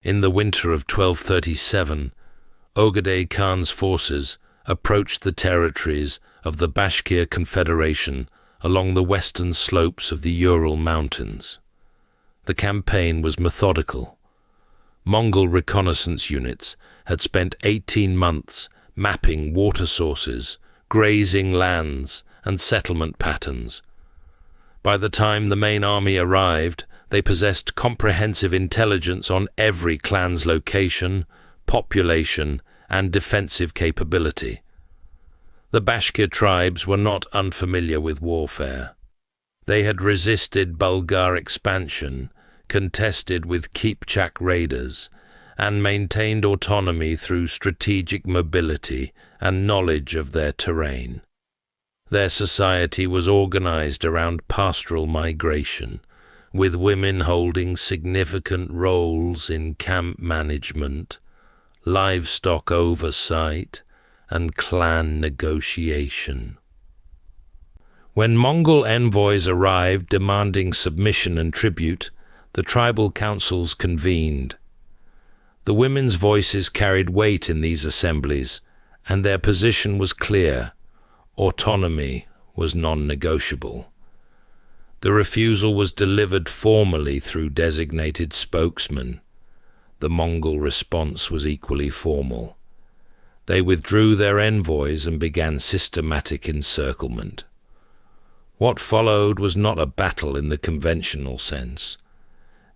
In the winter of 1237, Ögedei Khan's forces approached the territories of the Bashkir Confederation along the western slopes of the Ural Mountains. The campaign was methodical. Mongol reconnaissance units had spent 18 months mapping water sources, grazing lands, and settlement patterns. By the time the main army arrived, they possessed comprehensive intelligence on every clan's location, population, and defensive capability. The Bashkir tribes were not unfamiliar with warfare. They had resisted Bulgar expansion, contested with Kipchak raiders, and maintained autonomy through strategic mobility and knowledge of their terrain. Their society was organized around pastoral migration, with women holding significant roles in camp management, livestock oversight, and clan negotiation. When Mongol envoys arrived demanding submission and tribute, the tribal councils convened. The women's voices carried weight in these assemblies, and their position was clear. Autonomy was non-negotiable. The refusal was delivered formally through designated spokesmen. The Mongol response was equally formal. They withdrew their envoys and began systematic encirclement. What followed was not a battle in the conventional sense.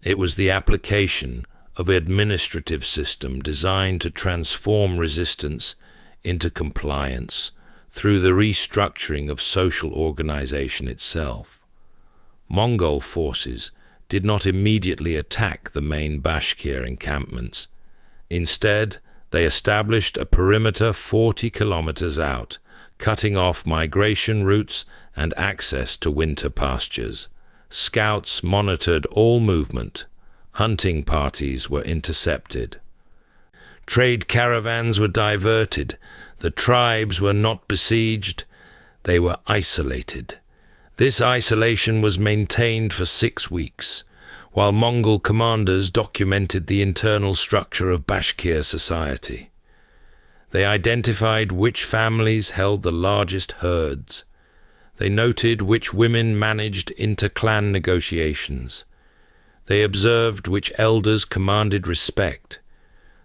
It was the application of an administrative system designed to transform resistance into compliance through the restructuring of social organization itself. Mongol forces did not immediately attack the main Bashkir encampments. Instead, they established a perimeter 40 kilometers out, cutting off migration routes and access to winter pastures. Scouts monitored all movement. Hunting parties were intercepted. Trade caravans were diverted. The tribes were not besieged. They were isolated. This isolation was maintained for 6 weeks, while Mongol commanders documented the internal structure of Bashkir society. They identified which families held the largest herds. They noted which women managed inter-clan negotiations. They observed which elders commanded respect.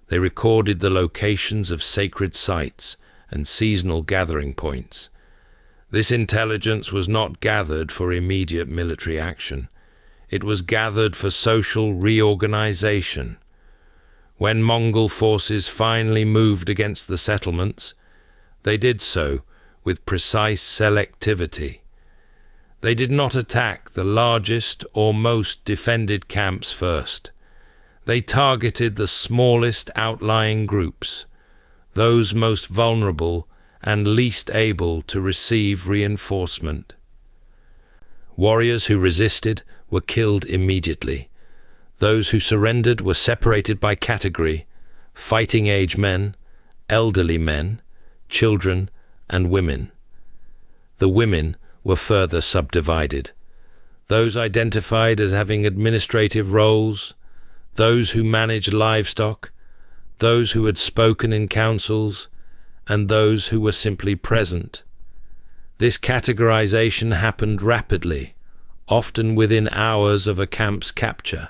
They recorded the locations of sacred sites and seasonal gathering points. This intelligence was not gathered for immediate military action. It was gathered for social reorganization. When Mongol forces finally moved against the settlements, they did so with precise selectivity. They did not attack the largest or most defended camps first. They targeted the smallest outlying groups, those most vulnerable and least able to receive reinforcement. Warriors who resisted were killed immediately. Those who surrendered were separated by category: fighting-age men, elderly men, children, and women. The women were further subdivided. Those identified as having administrative roles, those who managed livestock, those who had spoken in councils, and those who were simply present. This categorization happened rapidly, often within hours of a camp's capture.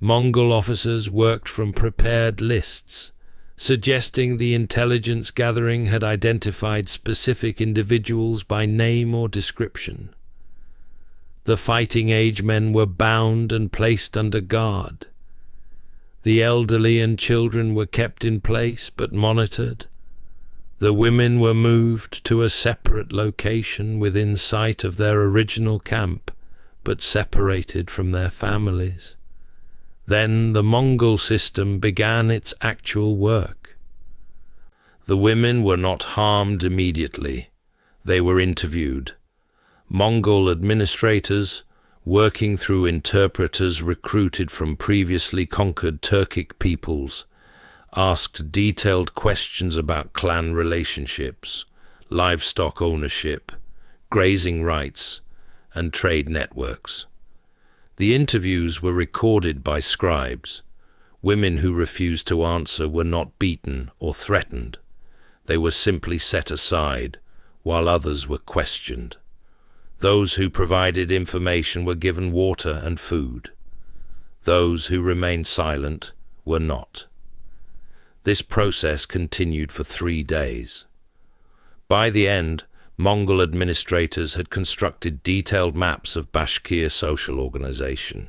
Mongol officers worked from prepared lists, suggesting the intelligence gathering had identified specific individuals by name or description. The fighting-age men were bound and placed under guard. The elderly and children were kept in place but monitored. The women were moved to a separate location within sight of their original camp, but separated from their families. Then the Mongol system began its actual work. The women were not harmed immediately. They were interviewed. Mongol administrators, working through interpreters recruited from previously conquered Turkic peoples, asked detailed questions about clan relationships, livestock ownership, grazing rights, and trade networks. The interviews were recorded by scribes. Women who refused to answer were not beaten or threatened. They were simply set aside, while others were questioned. Those who provided information were given water and food. Those who remained silent were not. This process continued for 3 days. By the end, Mongol administrators had constructed detailed maps of Bashkir social organization,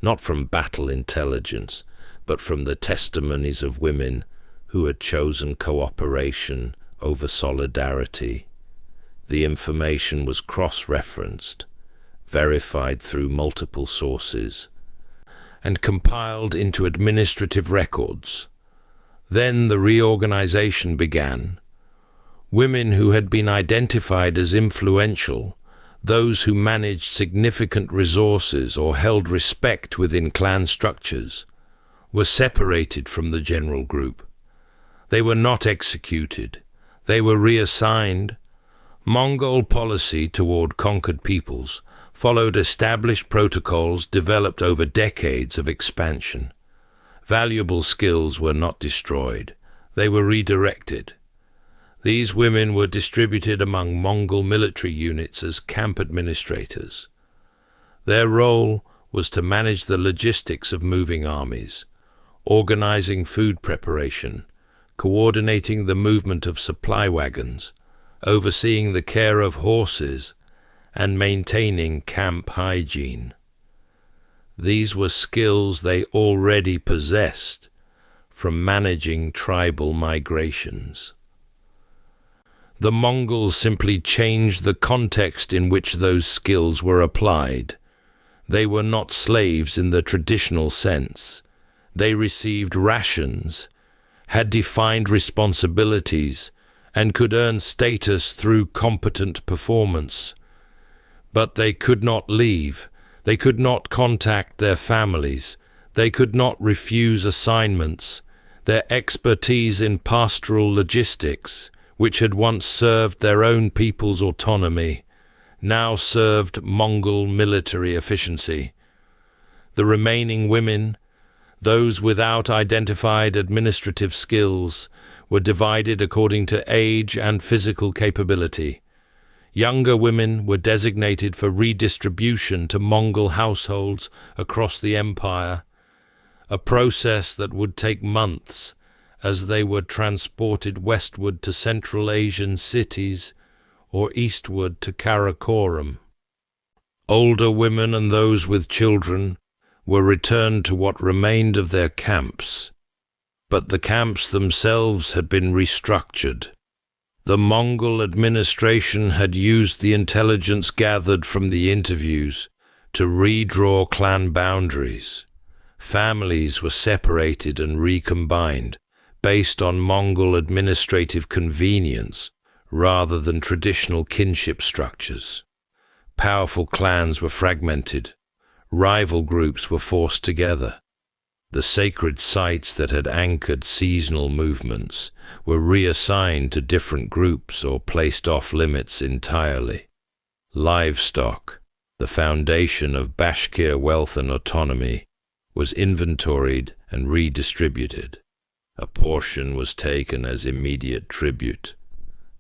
not from battle intelligence, but from the testimonies of women who had chosen cooperation over solidarity. The information was cross-referenced, verified through multiple sources, and compiled into administrative records. Then the reorganization began. Women who had been identified as influential, those who managed significant resources or held respect within clan structures, were separated from the general group. They were not executed. They were reassigned. Mongol policy toward conquered peoples followed established protocols developed over decades of expansion. Valuable skills were not destroyed. They were redirected. These women were distributed among Mongol military units as camp administrators. Their role was to manage the logistics of moving armies, organizing food preparation, coordinating the movement of supply wagons, overseeing the care of horses, and maintaining camp hygiene. These were skills they already possessed from managing tribal migrations. The Mongols simply changed the context in which those skills were applied. They were not slaves in the traditional sense. They received rations, had defined responsibilities, and could earn status through competent performance. But they could not leave. They could not contact their families. They could not refuse assignments. Their expertise in pastoral logistics, which had once served their own people's autonomy, now served Mongol military efficiency. The remaining women, those without identified administrative skills, were divided according to age and physical capability. Younger women were designated for redistribution to Mongol households across the empire, a process that would take months as they were transported westward to Central Asian cities or eastward to Karakoram. Older women and those with children were returned to what remained of their camps, but the camps themselves had been restructured. The Mongol administration had used the intelligence gathered from the interviews to redraw clan boundaries. Families were separated and recombined based on Mongol administrative convenience rather than traditional kinship structures. Powerful clans were fragmented. Rival groups were forced together. The sacred sites that had anchored seasonal movements were reassigned to different groups or placed off limits entirely. Livestock, the foundation of Bashkir wealth and autonomy, was inventoried and redistributed. A portion was taken as immediate tribute.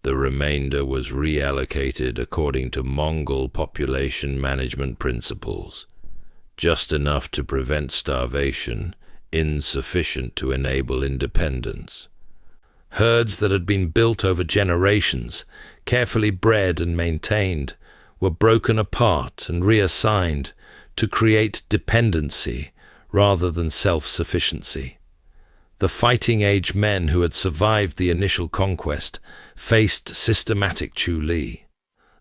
The remainder was reallocated according to Mongol population management principles. Just enough to prevent starvation, insufficient to enable independence. Herds that had been built over generations, carefully bred and maintained, were broken apart and reassigned to create dependency rather than self-sufficiency. The fighting-age men who had survived the initial conquest faced systematic Chu-Li.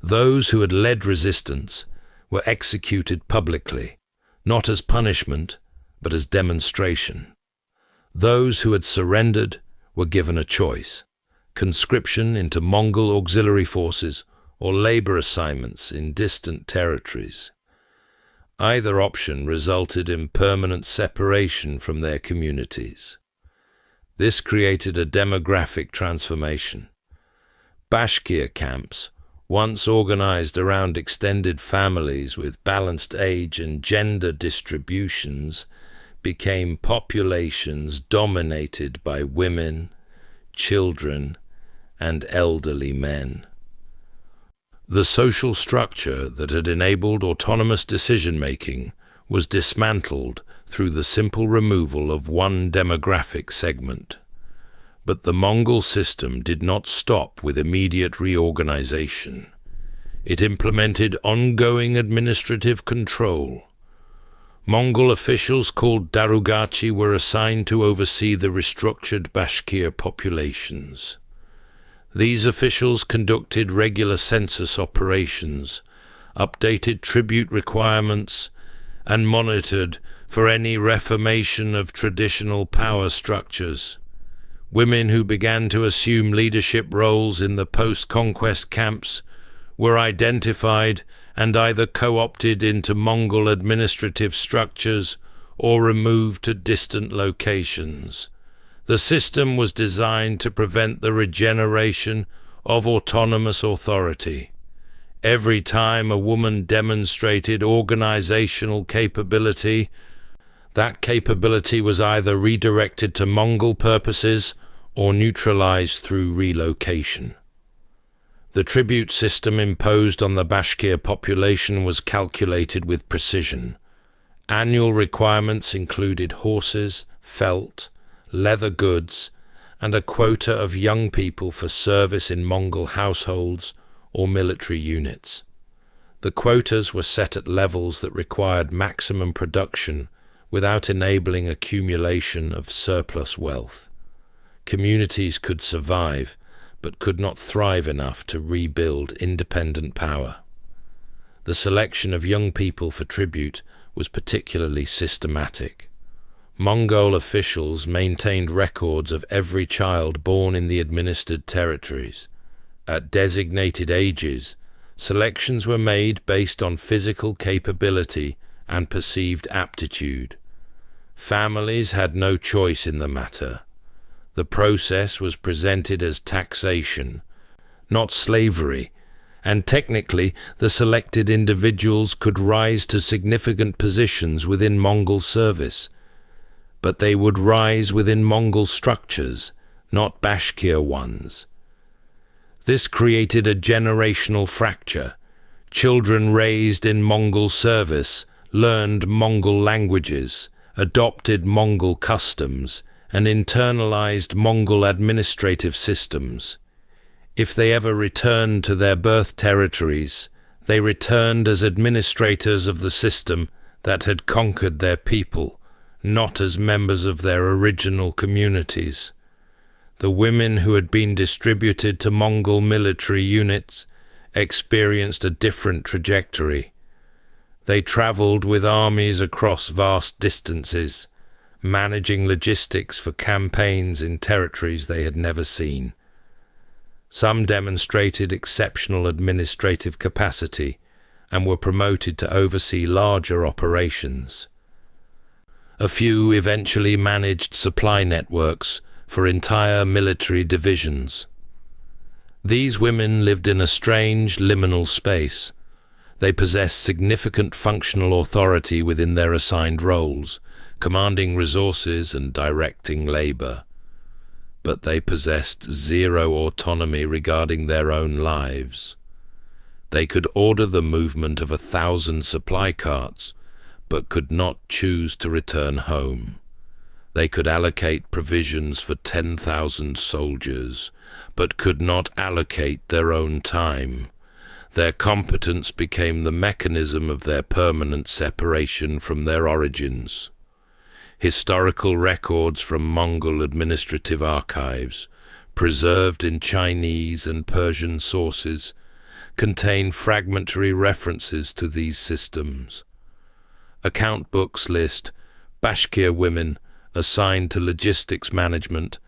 Those who had led resistance were executed publicly, not as punishment, but as demonstration. Those who had surrendered were given a choice: conscription into Mongol auxiliary forces or labor assignments in distant territories. Either option resulted in permanent separation from their communities. This created a demographic transformation. Bashkir camps, once organized around extended families with balanced age and gender distributions, became populations dominated by women, children, and elderly men. The social structure that had enabled autonomous decision-making was dismantled through the simple removal of one demographic segment. But the Mongol system did not stop with immediate reorganization. It implemented ongoing administrative control. Mongol officials called darugachi were assigned to oversee the restructured Bashkir populations. These officials conducted regular census operations, updated tribute requirements, and monitored for any reformation of traditional power structures. Women who began to assume leadership roles in the post-conquest camps were identified and either co-opted into Mongol administrative structures or removed to distant locations. The system was designed to prevent the regeneration of autonomous authority. Every time a woman demonstrated organizational capability, that capability was either redirected to Mongol purposes or neutralized through relocation. The tribute system imposed on the Bashkir population was calculated with precision. Annual requirements included horses, felt, leather goods, and a quota of young people for service in Mongol households or military units. The quotas were set at levels that required maximum production without enabling accumulation of surplus wealth. Communities could survive, but could not thrive enough to rebuild independent power. The selection of young people for tribute was particularly systematic. Mongol officials maintained records of every child born in the administered territories. At designated ages, selections were made based on physical capability and perceived aptitude. Families had no choice in the matter. The process was presented as taxation, not slavery, and technically the selected individuals could rise to significant positions within Mongol service. But they would rise within Mongol structures, not Bashkir ones. This created a generational fracture. Children raised in Mongol service learned Mongol languages, adopted Mongol customs, and internalized Mongol administrative systems. If they ever returned to their birth territories, they returned as administrators of the system that had conquered their people, not as members of their original communities. The women who had been distributed to Mongol military units experienced a different trajectory. They traveled with armies across vast distances, managing logistics for campaigns in territories they had never seen. Some demonstrated exceptional administrative capacity and were promoted to oversee larger operations. A few eventually managed supply networks for entire military divisions. These women lived in a strange liminal space. They possessed significant functional authority within their assigned roles, commanding resources and directing labor. But they possessed zero autonomy regarding their own lives. They could order the movement of 1,000 supply carts, but could not choose to return home. They could allocate provisions for 10,000 soldiers, but could not allocate their own time. Their competence became the mechanism of their permanent separation from their origins. Historical records from Mongol administrative archives, preserved in Chinese and Persian sources, contain fragmentary references to these systems. Account books list Bashkir women assigned to logistics management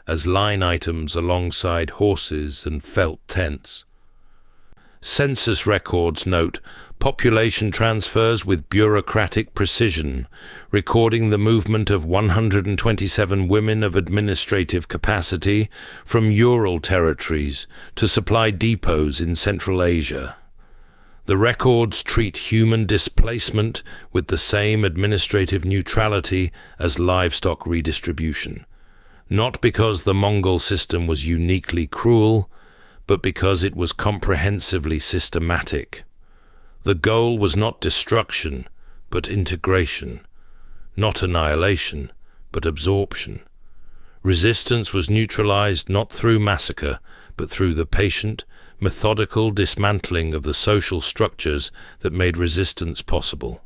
as line items alongside horses and felt tents. Census records note population transfers with bureaucratic precision, recording the movement of 127 women of administrative capacity from Ural territories to supply depots in Central Asia. The records treat human displacement with the same administrative neutrality as livestock redistribution, not because the Mongol system was uniquely cruel, but because it was comprehensively systematic. The goal was not destruction, but integration, not annihilation, but absorption. Resistance was neutralized not through massacre, but through the patient, methodical dismantling of the social structures that made resistance possible.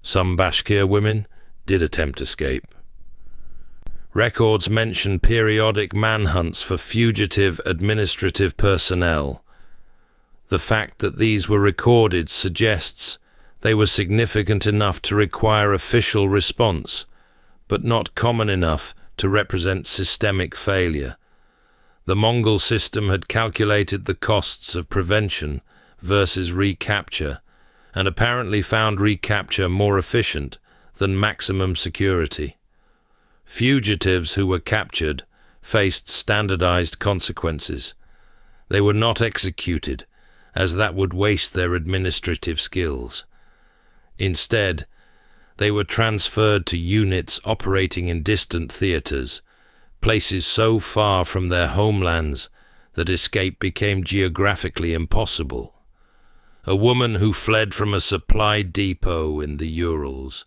Some Bashkir women did attempt escape. Records mention periodic manhunts for fugitive administrative personnel. The fact that these were recorded suggests they were significant enough to require official response, but not common enough to represent systemic failure. The Mongol system had calculated the costs of prevention versus recapture, and apparently found recapture more efficient than maximum security. Fugitives who were captured faced standardized consequences. They were not executed, as that would waste their administrative skills. Instead, they were transferred to units operating in distant theaters, places so far from their homelands that escape became geographically impossible. A woman who fled from a supply depot in the Urals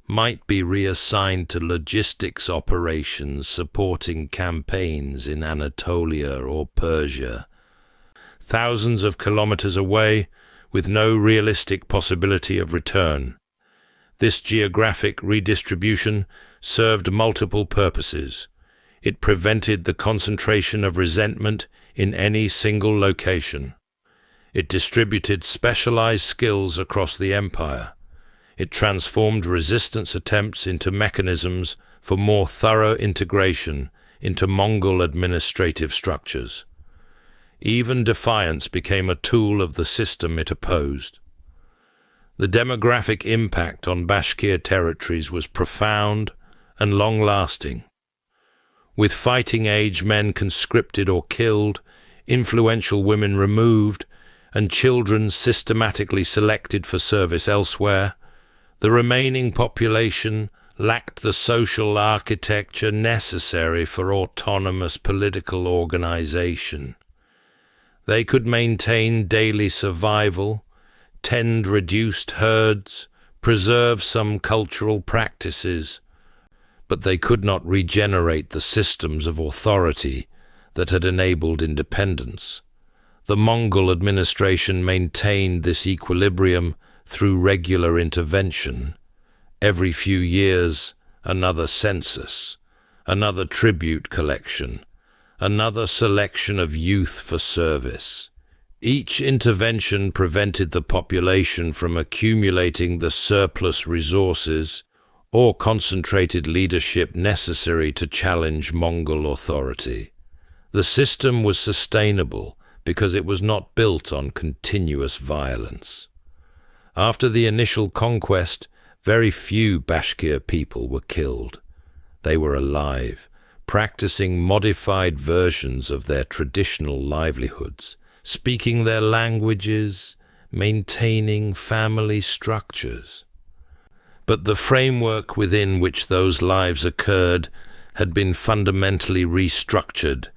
might be reassigned to logistics operations supporting campaigns in Anatolia or Persia, thousands of kilometers away with no realistic possibility of return. This geographic redistribution served multiple purposes. It prevented the concentration of resentment in any single location. It distributed specialized skills across the empire. It transformed resistance attempts into mechanisms for more thorough integration into Mongol administrative structures. Even defiance became a tool of the system it opposed. The demographic impact on Bashkir territories was profound and long-lasting. With fighting-age men conscripted or killed, influential women removed, and children systematically selected for service elsewhere, the remaining population lacked the social architecture necessary for autonomous political organization. They could maintain daily survival, tend reduced herds, preserve some cultural practices, but they could not regenerate the systems of authority that had enabled independence. The Mongol administration maintained this equilibrium through regular intervention. Every few years, another census, another tribute collection, another selection of youth for service. Each intervention prevented the population from accumulating the surplus resources or concentrated leadership necessary to challenge Mongol authority. The system was sustainable because it was not built on continuous violence. After the initial conquest, very few Bashkir people were killed. They were alive, practicing modified versions of their traditional livelihoods, speaking their languages, maintaining family structures. But the framework within which those lives occurred had been fundamentally restructured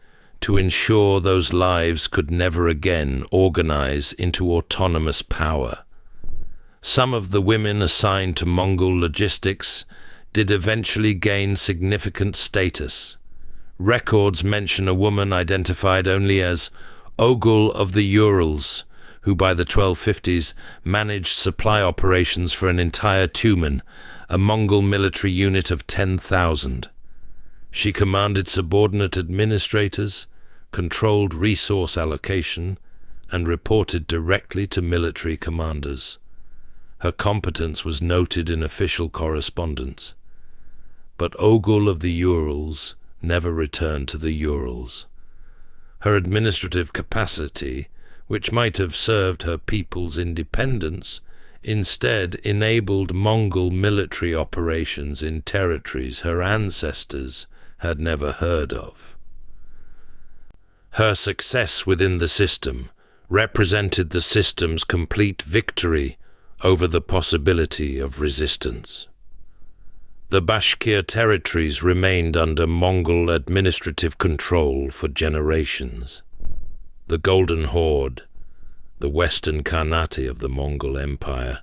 to ensure those lives could never again organize into autonomous power. Some of the women assigned to Mongol logistics did eventually gain significant status. Records mention a woman identified only as Ogul of the Urals, who by the 1250s managed supply operations for an entire Tumen, a Mongol military unit of 10,000. She commanded subordinate administrators, controlled resource allocation, and reported directly to military commanders. Her competence was noted in official correspondence. But Ogul of the Urals never returned to the Urals. Her administrative capacity, which might have served her people's independence, instead enabled Mongol military operations in territories her ancestors had never heard of. Her success within the system represented the system's complete victory over the possibility of resistance. The Bashkir territories remained under Mongol administrative control for generations. The Golden Horde, the Western Khanate of the Mongol Empire,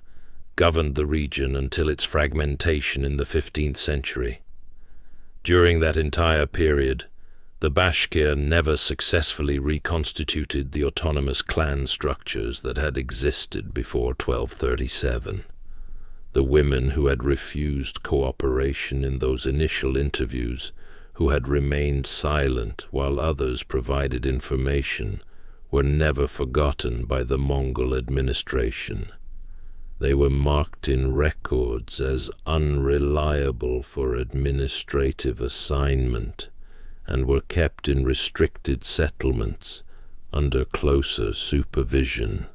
governed the region until its fragmentation in the 15th century. During that entire period, the Bashkir never successfully reconstituted the autonomous clan structures that had existed before 1237. The women who had refused cooperation in those initial interviews, who had remained silent while others provided information, were never forgotten by the Mongol administration. They were marked in records as unreliable for administrative assignment and were kept in restricted settlements under closer supervision.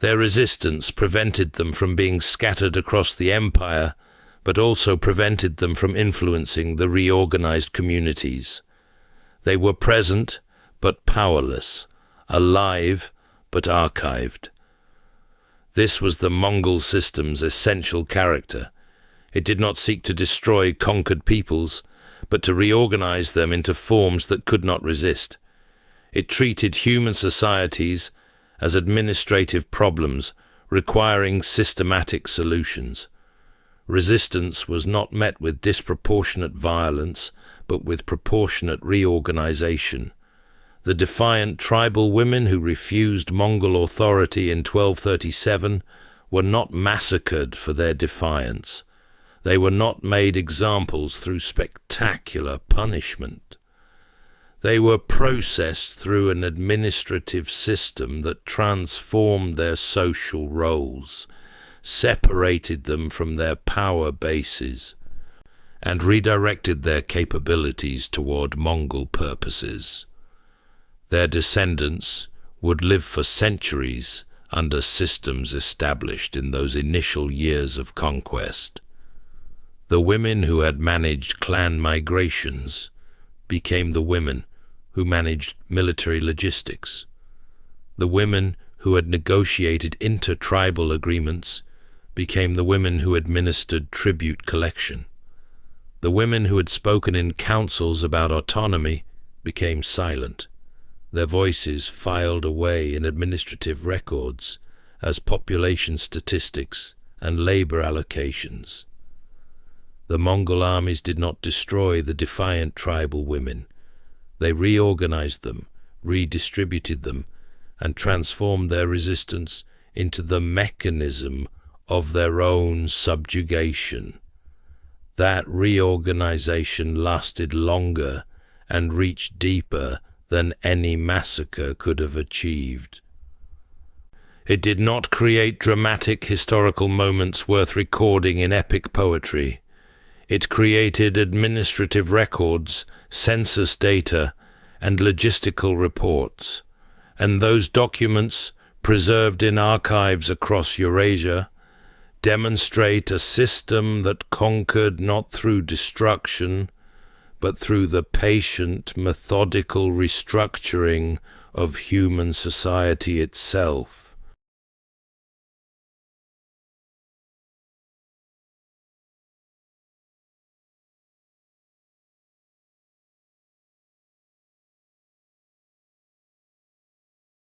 Their resistance prevented them from being scattered across the empire, but also prevented them from influencing the reorganized communities. They were present, but powerless, alive, but archived. This was the Mongol system's essential character. It did not seek to destroy conquered peoples, but to reorganize them into forms that could not resist. It treated human societies as administrative problems requiring systematic solutions. Resistance was not met with disproportionate violence, but with proportionate reorganization. The defiant tribal women who refused Mongol authority in 1237 were not massacred for their defiance. They were not made examples through spectacular punishment. They were processed through an administrative system that transformed their social roles, separated them from their power bases, and redirected their capabilities toward Mongol purposes. Their descendants would live for centuries under systems established in those initial years of conquest. The women who had managed clan migrations became the women who managed military logistics. The women who had negotiated inter-tribal agreements became the women who administered tribute collection. The women who had spoken in councils about autonomy became silent. Their voices filed away in administrative records as population statistics and labor allocations. The Mongol armies did not destroy the defiant tribal women. They reorganized them, redistributed them, and transformed their resistance into the mechanism of their own subjugation. That reorganization lasted longer and reached deeper than any massacre could have achieved. It did not create dramatic historical moments worth recording in epic poetry. It created administrative records, census data, and logistical reports, and those documents, preserved in archives across Eurasia, demonstrate a system that conquered not through destruction, but through the patient, methodical restructuring of human society itself.